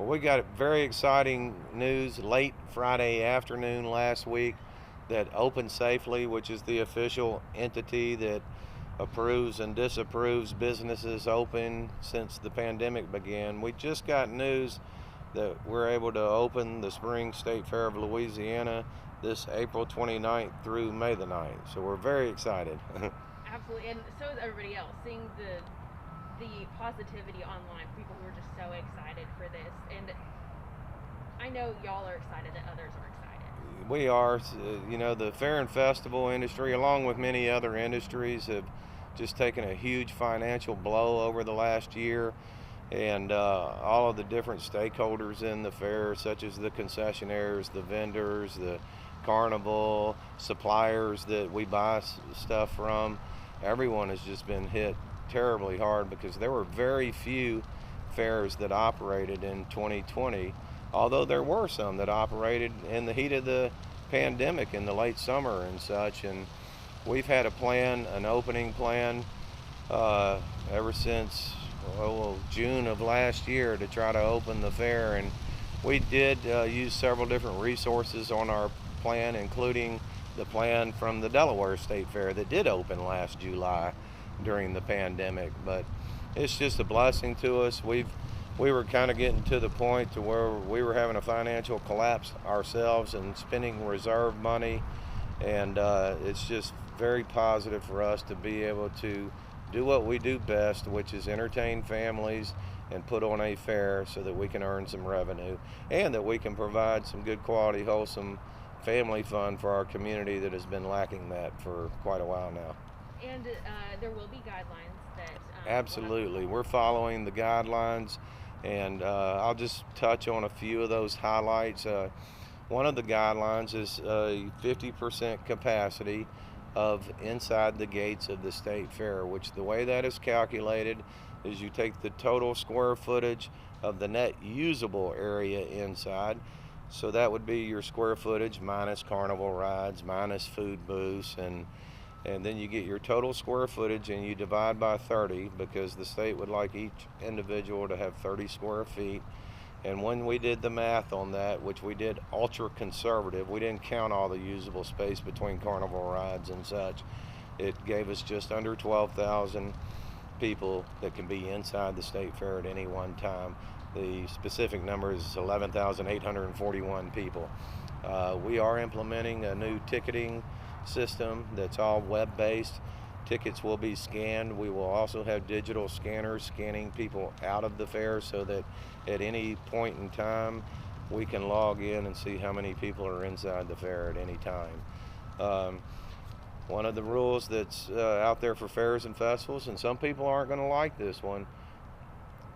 Well, we got very exciting news late Friday afternoon last week that Open Safely, which is the official entity that approves and disapproves businesses open since the pandemic began, we just got news that we're able to open the spring State Fair of Louisiana this April 29th through May the 9th. So we're very excited. Absolutely, and so is everybody else. Seeing the positivity online, people who are just so excited for this, and I know y'all are excited that others are excited. We are, the fair and festival industry, along with many other industries, have just taken a huge financial blow over the last year. And all of the different stakeholders in the fair, such as the concessionaires, the vendors, the carnival, suppliers that we buy stuff from, everyone has just been hit terribly hard because there were very few fairs that operated in 2020, although there were some that operated in the heat of the pandemic in the late summer and such. And we've had a plan, an opening plan, ever since June of last year to try to open the fair. And we did use several different resources on our plan, including the plan from the Delaware State Fair that did open last July during the pandemic. But it's just a blessing to us. We were kind of getting to the point to where we were having a financial collapse ourselves and spending reserve money, and it's just very positive for us to be able to do what we do best, which is entertain families and put on a fair so that we can earn some revenue and that we can provide some good quality, wholesome family fun for our community that has been lacking that for quite a while now. And there will be guidelines that. Absolutely. We're following the guidelines, and I'll just touch on a few of those highlights. One of the guidelines is a 50% capacity of inside the gates of the state fair, which the way that is calculated is you take the total square footage of the net usable area inside. So that would be your square footage minus carnival rides, minus food booths, and then you get your total square footage and you divide by 30 because the state would like each individual to have 30 square feet. And when we did the math on that, which we did ultra conservative, we didn't count all the usable space between carnival rides and such, it gave us just under 12,000 people that can be inside the state fair at any one time. The specific number is 11,841 people. We are implementing a new ticketing system that's all web-based. Tickets will be scanned. We will also have digital scanners scanning people out of the fair so that at any point in time we can log in and see how many people are inside the fair at any time. One of the rules that's out there for fairs and festivals, and some people aren't going to like this one,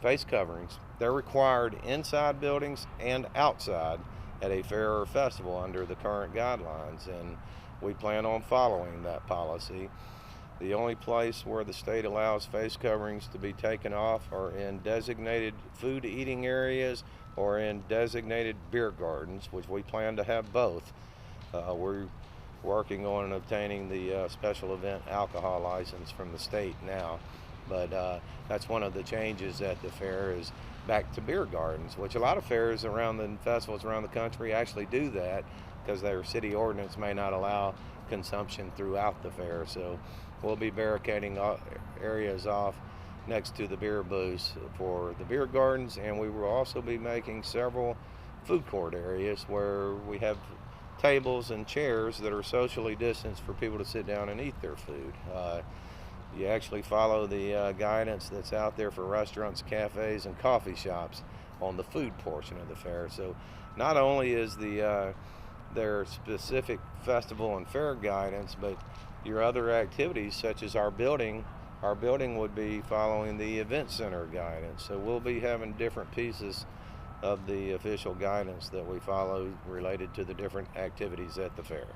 face coverings. They're required inside buildings and outside at a fair or festival under the current guidelines, and we plan on following that policy. The only place where the state allows face coverings to be taken off are in designated food eating areas or in designated beer gardens, which we plan to have both. We're working on obtaining the special event alcohol license from the state now, but that's one of the changes at the fair is back to beer gardens, which a lot of fairs around the festivals around the country actually do that because their city ordinance may not allow consumption throughout the fair. So we'll be barricading areas off next to the beer booths for the beer gardens, and we will also be making several food court areas where we have tables and chairs that are socially distanced for people to sit down and eat their food. You actually follow the guidance that's out there for restaurants, cafes, and coffee shops on the food portion of the fair. So not only is their specific festival and fair guidance, but your other activities such as our building would be following the event center guidance. So we'll be having different pieces of the official guidance that we follow related to the different activities at the fair.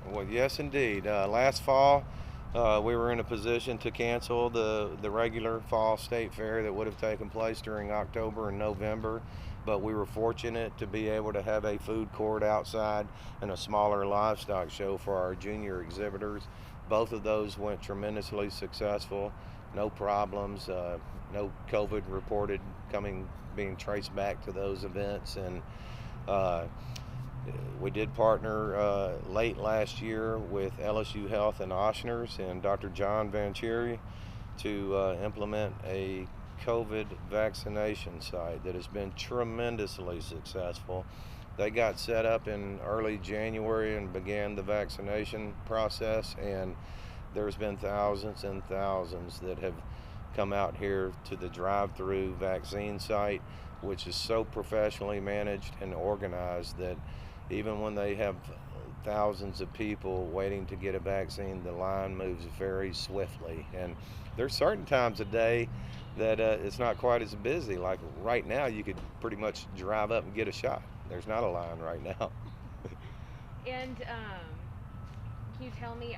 Well, yes, indeed. Last fall, we were in a position to cancel the regular fall state fair that would have taken place during October and November, but we were fortunate to be able to have a food court outside and a smaller livestock show for our junior exhibitors. Both of those went tremendously successful. no problems, no COVID reported being traced back to those events. And uh, we did partner late last year with LSU Health and Ochsner's and Dr. John Vancheri to implement a COVID vaccination site that has been tremendously successful. They got set up in early January and began the vaccination process, and there's been thousands and thousands that have come out here to the drive-through vaccine site, which is so professionally managed and organized that even when they have thousands of people waiting to get a vaccine, the line moves very swiftly. And there's certain times of day that it's not quite as busy. Like right now, you could pretty much drive up and get a shot. There's not a line right now. And can you tell me,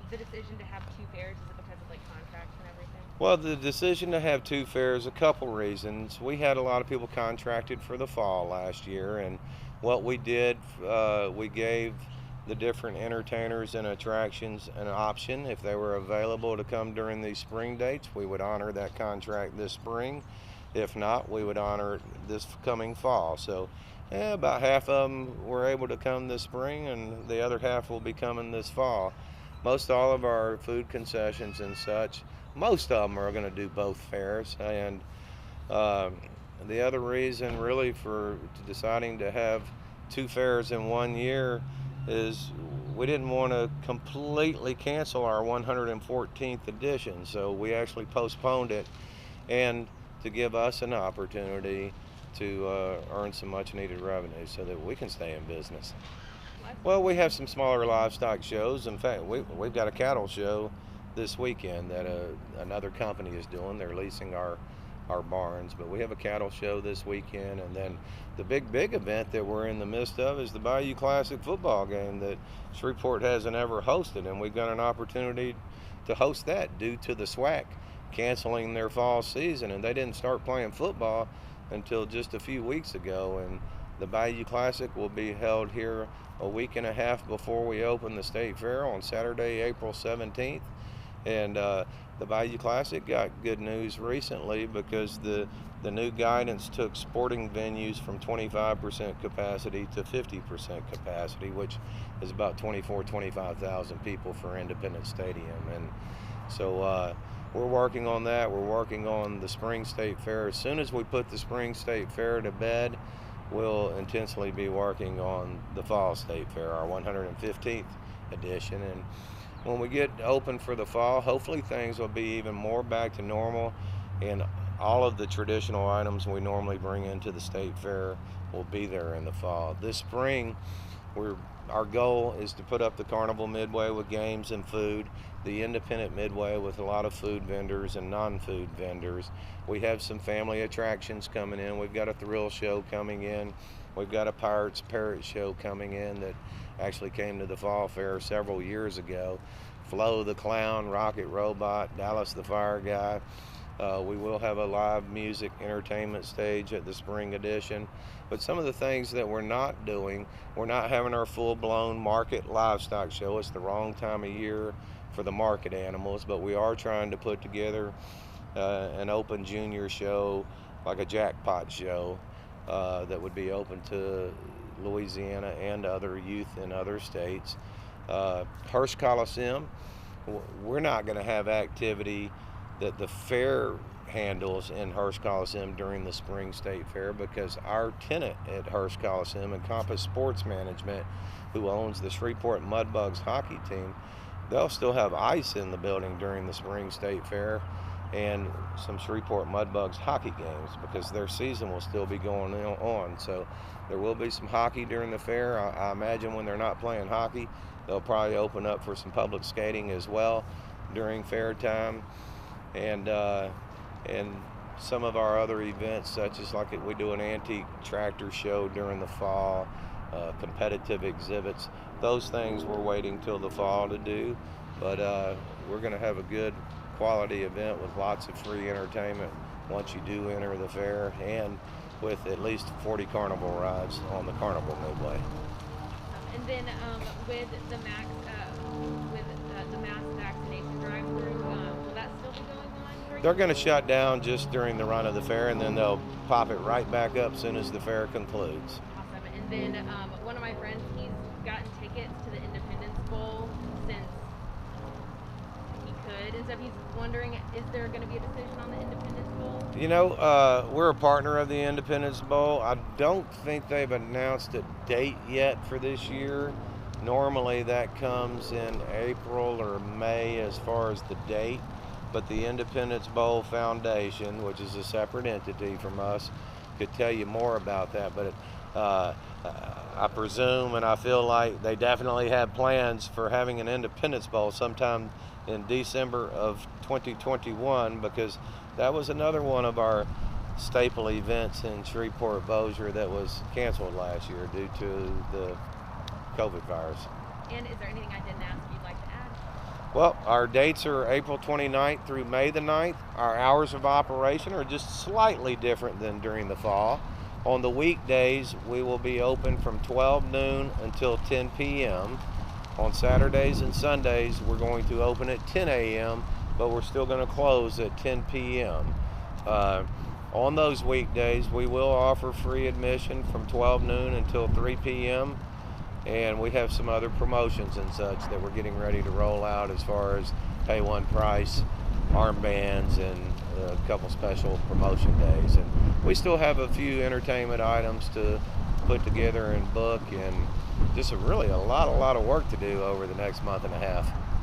the decision to have two fairs, is it because of like contracts and everything? Well, the decision to have two fairs, a couple reasons. We had a lot of people contracted for the fall last year, and what we did, we gave the different entertainers and attractions an option. If they were available to come during these spring dates, we would honor that contract this spring. If not, we would honor it this coming fall. So about half of them were able to come this spring, and the other half will be coming this fall. Most all of our food concessions and such, most of them are going to do both fairs. And the other reason really for deciding to have two fairs in 1 year is we didn't want to completely cancel our 114th edition, so we actually postponed it, and to give us an opportunity to earn some much needed revenue so that we can stay in business. Well, we have some smaller livestock shows. In fact, we've got a cattle show this weekend that another company is doing. They're leasing our barns, but we have a cattle show this weekend. And then the big event that we're in the midst of is the Bayou Classic football game that Shreveport hasn't ever hosted, and we've got an opportunity to host that due to the SWAC canceling their fall season, and they didn't start playing football until just a few weeks ago. And the Bayou Classic will be held here a week and a half before we open the State Fair on Saturday, April 17th. And the Bayou Classic got good news recently because the new guidance took sporting venues from 25% capacity to 50% capacity, which is about 25,000 people for Independence Stadium. And so we're working on that. We're working on the Spring State Fair. As soon as we put the Spring State Fair to bed, we'll intensely be working on the Fall State Fair, our 115th edition. And when we get open for the fall, hopefully things will be even more back to normal, and all of the traditional items we normally bring into the State Fair will be there in the fall. This spring, our goal is to put up the Carnival Midway with games and food, the Independent Midway with a lot of food vendors and non-food vendors. We have some family attractions coming in. We've got a thrill show coming in. We've got a Pirates Parrot show coming in that actually came to the Fall Fair several years ago. Flo the Clown, Rocket Robot, Dallas the Fire Guy. We will have a live music entertainment stage at the spring edition. But some of the things that we're not doing, we're not having our full-blown market livestock show. It's the wrong time of year for the market animals, but we are trying to put together an open junior show, like a jackpot show, that would be open to Louisiana and other youth in other states. Hearst Coliseum, we're not going to have activity that the fair handles in Hearst Coliseum during the Spring State Fair, because our tenant at Hearst Coliseum, Encompass Sports Management, who owns the Shreveport Mudbugs hockey team, they'll still have ice in the building during the Spring State Fair and some Shreveport Mudbugs hockey games, because their season will still be going on. So there will be some hockey during the fair. I imagine when they're not playing hockey, they'll probably open up for some public skating as well during fair time. And some of our other events, such as like we do an antique tractor show during the fall, competitive exhibits, those things we're waiting till the fall to do. But we're going to have a good quality event with lots of free entertainment once you do enter the fair, and with at least 40 carnival rides on the Carnival Midway. And then with the mass vaccination drive-through, during? They're going to shut down just during the run of the fair, and then they'll pop it right back up as soon as the fair concludes. Awesome. And then one of my friends, he's gotten tickets to the Independence Bowl since he could, and so he's wondering, is there going to be a decision on the Independence Bowl? You know, we're a partner of the Independence Bowl. I don't think they've announced a date yet for this year. Normally that comes in April or May as far as the date, but the Independence Bowl Foundation, which is a separate entity from us, could tell you more about that. But I presume and I feel like they definitely have plans for having an Independence Bowl sometime in December of 2021, because that was another one of our staple events in Shreveport-Bossier that was canceled last year due to the COVID virus. And is there anything I didn't ask you'd like to add? Well, our dates are April 29th through May the 9th. Our hours of operation are just slightly different than during the fall. On the weekdays, we will be open from 12 noon until 10 p.m. On Saturdays and Sundays, we're going to open at 10 a.m., but we're still going to close at 10 p.m. On those weekdays, we will offer free admission from 12 noon until 3 p.m., and we have some other promotions and such that we're getting ready to roll out as far as pay one price, armbands, and a couple special promotion days. And we still have a few entertainment items to put together and book, and just really a lot of work to do over the next month and a half.